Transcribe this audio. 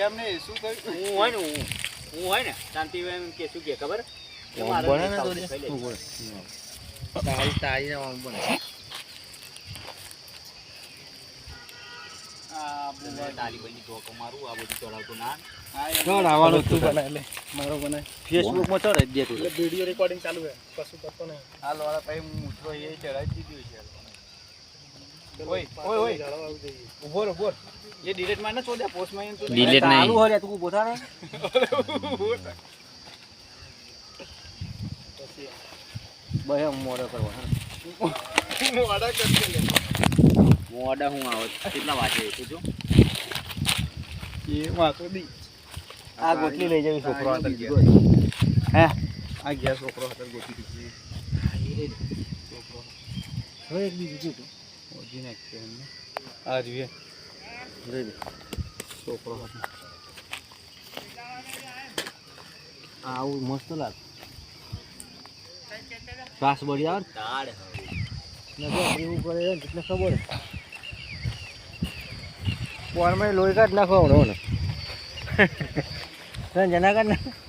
એમને શું થયું હું હોય ને શાંતિ એમ કે શું કે ખબર બને ને તો તારી ને આમ બને તાલીબાની ધોકો મારું આ બધું ચડાવતો ના કોણ આવવાનું તું બનાય લે મારો બનાય ફેસબુક માં ચડાવી દે તું વિડિયો રેકોર્ડિંગ ચાલુ છે કશું કરતો નહીં હાલ વાળા ભાઈ મૂતરો એ ચડાવી દીધું છે ઓય ઉભો એ ડિલીટ માં ના ચોદ્યા પોસ્ટ માં તું ડિલીટ નહીં ચાલુ હરે તું ઉભો થા ને ભાઈ મોડો કરવા મોડા કરશે લે મોડા હું આવો કેટલા વાગે તું જો એ વાતો દી આ ગોટલી લઈ જવી છોકરો આ અંદર ગયો. હે આ ગયા છોકરો હતા ગોતી દીધી છોકરો હવે એક બીજું જોતું ઓજી નાખશે એમને આ જોઈએ જોઈ લે છોકરો હતો આવું મસ્ત લાગે શ્વાસ બળી આવે તાડ એવું કરે એટલે ખબર પોરમાં લોહી કાઢ નાખો હમણાં જના કાઢ નાખ